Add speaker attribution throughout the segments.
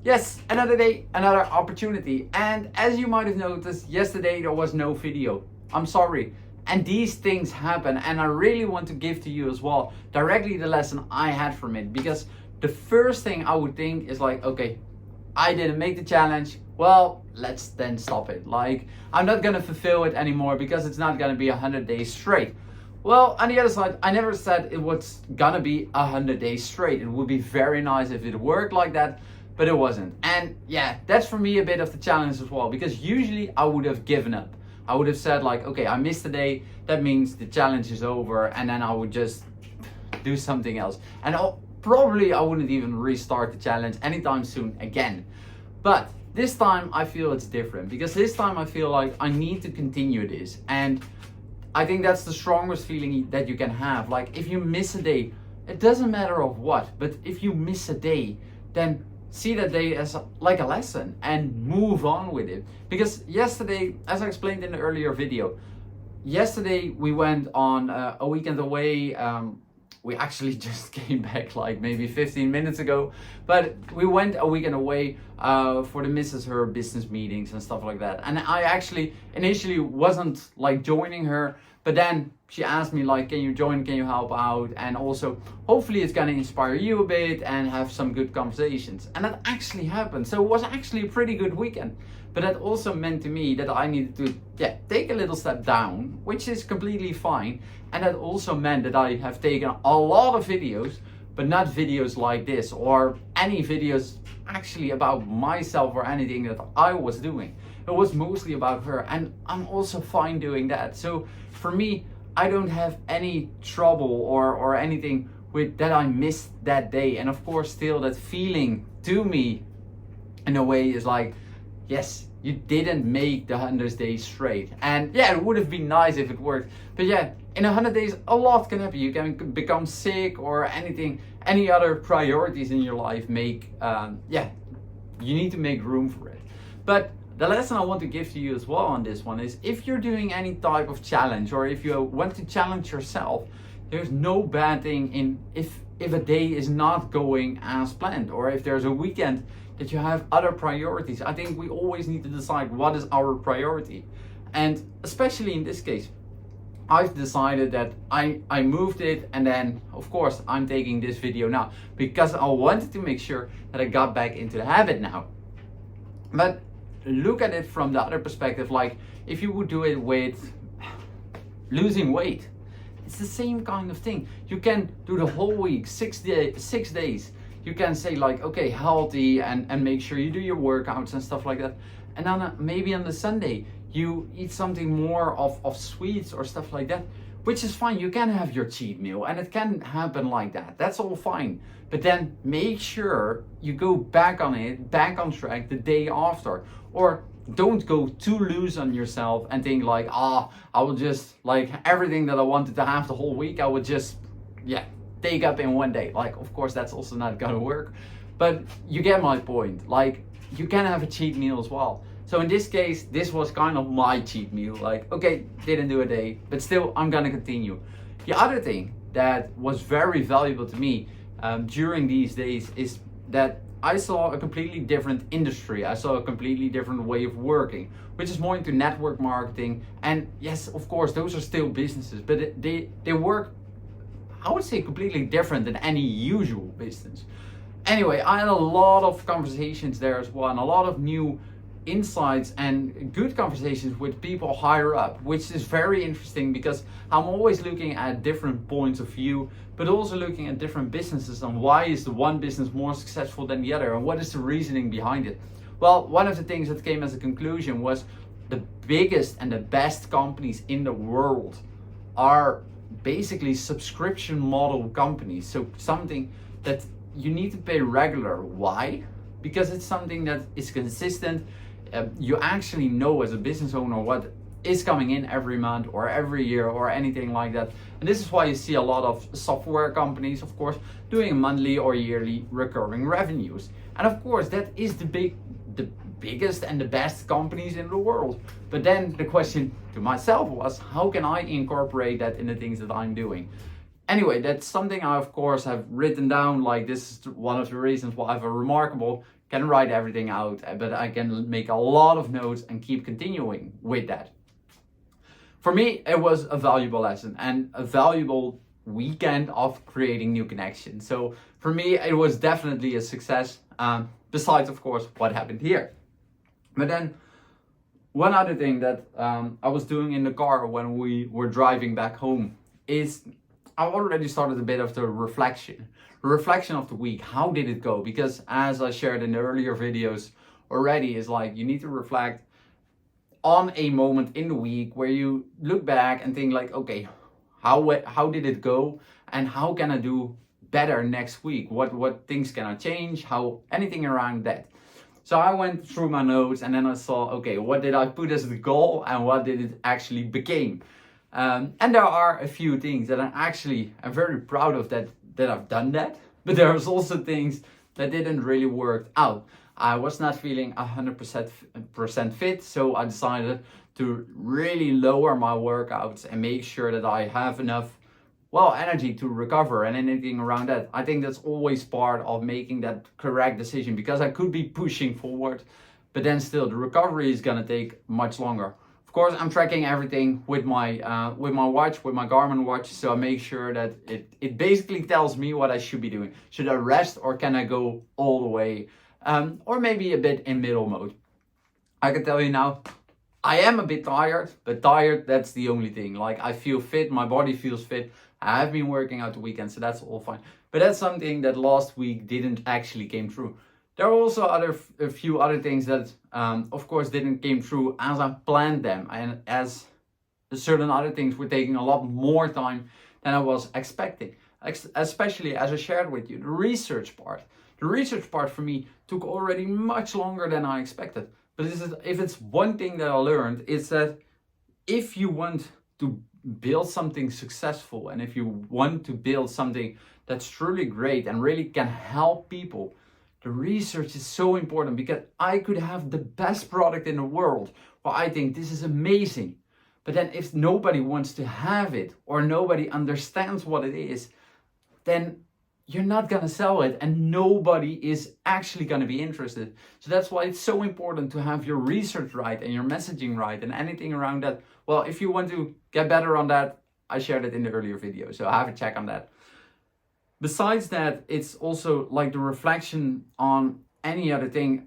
Speaker 1: Yes, another day, another opportunity. And as you might have noticed, yesterday there was no video. I'm sorry. And these things happen, and I really want to give to you as well directly the lesson I had from it. Because the first thing I would think is like, okay, I didn't make the challenge. Well, let's then stop it. Like, I'm not gonna fulfill it anymore because it's not gonna be 100 days straight. Well, on the other side, I never said it was gonna be 100 days straight. It would be very nice if it worked like that, but it wasn't. And yeah, that's for me a bit of the challenge as well, because usually I would have given up. I would have said like, okay, I missed a day, that means the challenge is over, and then I would just do something else. And probably I wouldn't even restart the challenge anytime soon again. But this time I feel it's different, because this time I feel like I need to continue this. And I think that's the strongest feeling that you can have. Like, if you miss a day, it doesn't matter of what, but if you miss a day, then see that day as like a lesson and move on with it. Because yesterday, as I explained in the earlier video, yesterday we went on a weekend away. We actually just came back like maybe 15 minutes ago, but we went a weekend away for the missus, her business meetings and stuff like that. And I actually initially wasn't like joining her, but then she asked me like, can you join, can you help out? And also hopefully it's gonna inspire you a bit and have some good conversations. And that actually happened. So it was actually a pretty good weekend. But that also meant to me that I needed to take a little step down, which is completely fine. And that also meant that I have taken a lot of videos, but not videos like this or any videos actually about myself or anything that I was doing. It was mostly about her, and I'm also fine doing that. So for me, I don't have any trouble or anything with that I missed that day. And of course, still that feeling to me in a way is like, yes, you didn't make the 100 days straight. And yeah, it would have been nice if it worked. But yeah, in 100 days, a lot can happen. You can become sick or anything, any other priorities in your life make, you need to make room for it. But the lesson I want to give to you as well on this one is, if you're doing any type of challenge, or if you want to challenge yourself, there's no bad thing in if a day is not going as planned, or if there's a weekend that you have other priorities. I think we always need to decide what is our priority. And especially in this case, I've decided that I moved it, and then of course I'm taking this video now because I wanted to make sure that I got back into the habit now. But look at it from the other perspective, like if you would do it with losing weight, it's the same kind of thing. You can do the whole week, 6 days. You can say like, okay, healthy, and make sure you do your workouts and stuff like that. And then maybe on the Sunday, you eat something more of sweets or stuff like that, which is fine. You can have your cheat meal, and it can happen like that. That's all fine. But then make sure you go back on it, back on track the day after. Or don't go too loose on yourself and think like, I will just, like, everything that I wanted to have the whole week, I would just, take up in one day. Like, of course, that's also not gonna work. But you get my point. Like, you can have a cheat meal as well. So in this case, this was kind of my cheat meal. Like, okay, didn't do a day, but still, I'm gonna continue. The other thing that was very valuable to me during these days is that I saw a completely different industry. I saw a completely different way of working, which is more into network marketing. And yes, of course, those are still businesses, but they work, I would say, completely different than any usual business. Anyway, I had a lot of conversations there as well, and a lot of new insights and good conversations with people higher up, which is very interesting because I'm always looking at different points of view, but also looking at different businesses and why is the one business more successful than the other, and what is the reasoning behind it. Well, one of the things that came as a conclusion was the biggest and the best companies in the world are basically subscription model companies. So something that you need to pay regular. Why? Because it's something that is consistent. You actually know as a business owner what is coming in every month or every year or anything like that. And this is why you see a lot of software companies, of course, doing monthly or yearly recurring revenues. And of course, that is the biggest and the best companies in the world. But then the question to myself was, how can I incorporate that in the things that I'm doing? Anyway, that's something I, of course, have written down. Like, this is one of the reasons why I have a remarkable can write everything out, but I can make a lot of notes and keep continuing with that. For me, it was a valuable lesson and a valuable weekend of creating new connections. So for me, it was definitely a success, besides, of course, what happened here. But then one other thing that I was doing in the car when we were driving back home is I already started a bit of the reflection of the week. How did it go? Because as I shared in the earlier videos already, is like you need to reflect on a moment in the week where you look back and think like, okay, how did it go, and how can I do better next week? What things can I change? How anything around that. So I went through my notes and then I saw, okay, what did I put as the goal and what did it actually became? And there are a few things that I'm very proud of that I've done that, but there's also things that didn't really work out. I was not feeling 100% fit, so I decided to really lower my workouts and make sure that I have enough, energy to recover and anything around that. I think that's always part of making that correct decision, because I could be pushing forward, but then still the recovery is gonna take much longer. Of course, I'm tracking everything with my watch, with my Garmin watch, so I make sure that it basically tells me what I should be doing. Should I rest or can I go all the way? Or maybe a bit in middle mode. I can tell you now, I am a bit tired, but tired, that's the only thing. Like, I feel fit, my body feels fit. I have been working out the weekend, so that's all fine. But that's something that last week didn't actually came through. There are also a few other things that, of course, didn't came through as I planned them, and as certain other things were taking a lot more time than I was expecting. Especially as I shared with you, the research part. The research part for me took already much longer than I expected. But if it's one thing that I learned, it's that if you want to build something successful and if you want to build something that's truly great and really can help people, the research is so important, because I could have the best product in the world, or I think this is amazing. But then if nobody wants to have it or nobody understands what it is, then you're not going to sell it and nobody is actually going to be interested. So that's why it's so important to have your research right and your messaging right and anything around that. Well, if you want to get better on that, I shared it in the earlier video, so have a check on that. Besides that, it's also like the reflection on any other thing.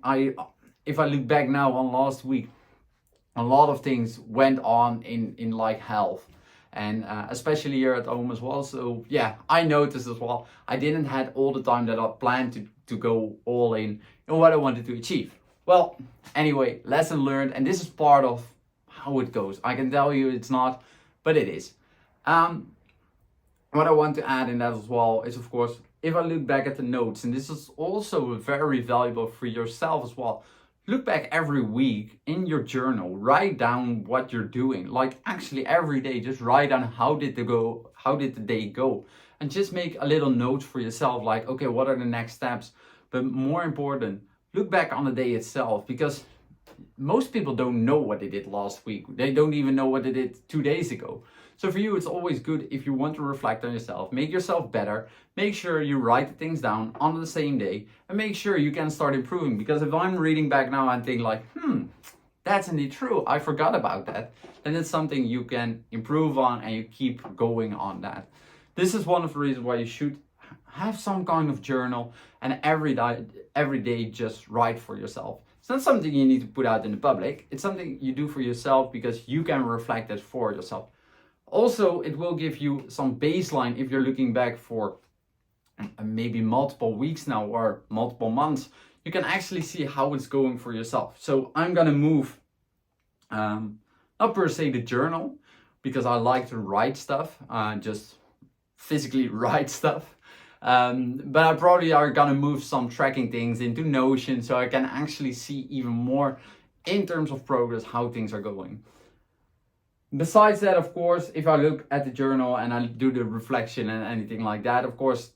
Speaker 1: If I look back now on last week, a lot of things went on in like health. And especially here at home as well. So yeah, I noticed as well, I didn't have all the time that I planned to go all in what I wanted to achieve. Well, anyway, lesson learned, and this is part of how it goes. I can tell you it's not, but it is. What I want to add in that as well is, of course, if I look back at the notes, and this is also very valuable for yourself as well. Look back every week in your journal, write down what you're doing. Like actually every day, just write down how did the day go? And just make a little note for yourself, like, okay, what are the next steps? But more important, look back on the day itself, because most people don't know what they did last week. They don't even know what they did 2 days ago. So for you, it's always good if you want to reflect on yourself, make yourself better, make sure you write the things down on the same day, and make sure you can start improving. Because if I'm reading back now and think like, that's indeed true, I forgot about that, then it's something you can improve on and you keep going on that. This is one of the reasons why you should have some kind of journal and every day just write for yourself. It's not something you need to put out in the public. It's something you do for yourself because you can reflect it for yourself. Also, it will give you some baseline if you're looking back for maybe multiple weeks now or multiple months. You can actually see how it's going for yourself. So I'm gonna move, not per se the journal, because I like to write stuff, just physically write stuff. But I probably are gonna move some tracking things into Notion so I can actually see even more in terms of progress how things are going. Besides that, of course, if I look at the journal and I do the reflection and anything like that, of course,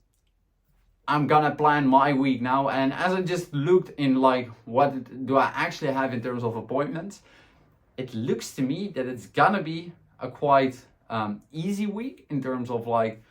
Speaker 1: I'm gonna plan my week now. And as I just looked in like, what do I actually have in terms of appointments? It looks to me that it's gonna be a quite easy week in terms of like,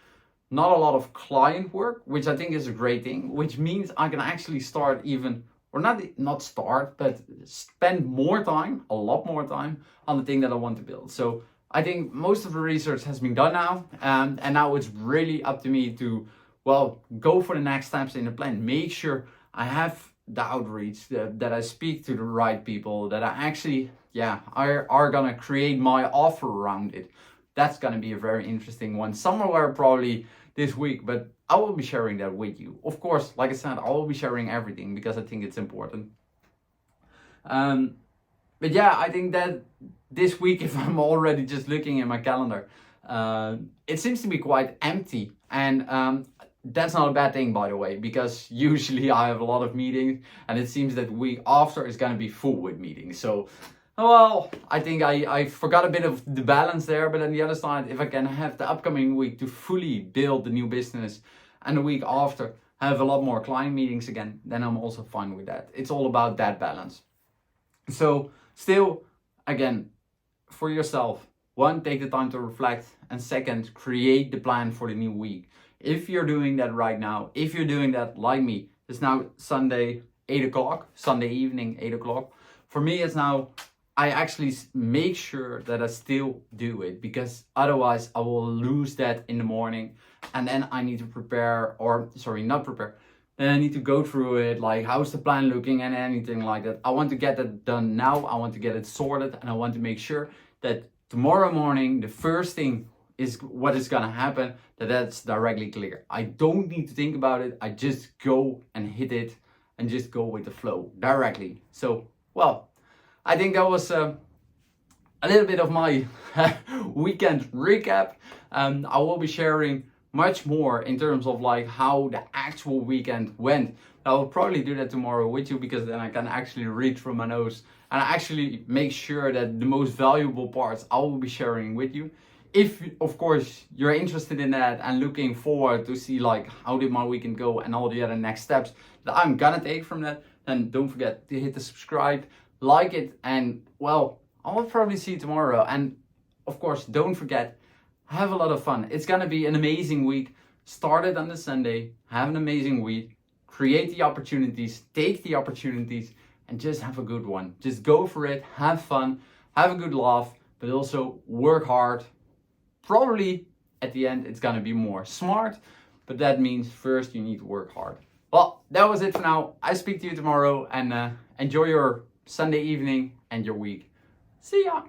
Speaker 1: not a lot of client work, which I think is a great thing, which means I can actually start even or not start, but spend more time, a lot more time on the thing that I want to build. So I think most of the research has been done now, and now it's really up to me to, well, go for the next steps in the plan. Make sure I have the outreach, that I speak to the right people, that I actually, are gonna create my offer around it. That's gonna be a very interesting one, somewhere probably this week, but I will be sharing that with you. Of course, like I said, I will be sharing everything because I think it's important. But yeah, I think that this week, if I'm already just looking at my calendar, it seems to be quite empty. And that's not a bad thing, by the way, because usually I have a lot of meetings, and it seems that the week after is going to be full with meetings. So, well, I think I forgot a bit of the balance there. But on the other side, if I can have the upcoming week to fully build the new business, and the week after have a lot more client meetings again, then I'm also fine with that. It's all about that balance. So still, again, for yourself, one, take the time to reflect, and second, create the plan for the new week. If you're doing that right now, if you're doing that like me, it's now Sunday, 8 o'clock, Sunday evening, 8 o'clock. For me, it's now, I actually make sure that I still do it, because otherwise I will lose that in the morning, and then I need to prepare, or sorry, not prepare. Then I need to go through it, like how's the plan looking and anything like that. I want to get that done now. I want to get it sorted, and I want to make sure that tomorrow morning, the first thing is what is gonna happen, that's directly clear. I don't need to think about it. I just go and hit it and just go with the flow directly. So, well, I think that was a little bit of my weekend recap. I will be sharing much more in terms of like how the actual weekend went. I will probably do that tomorrow with you, because then I can actually read through my notes and actually make sure that the most valuable parts I will be sharing with you. If, of course, you're interested in that and looking forward to see like how did my weekend go and all the other next steps that I'm gonna take from that, then don't forget to hit the subscribe, like it, and well, I will probably see you tomorrow. And of course, don't forget, have a lot of fun. It's gonna be an amazing week. Start it on the Sunday, have an amazing week, create the opportunities, take the opportunities, and just have a good one. Just go for it, have fun, have a good laugh, but also work hard. Probably at the end it's gonna be more smart, but that means first you need to work hard. Well, that was it for now. I speak to you tomorrow, and enjoy your Sunday evening and your week. See ya!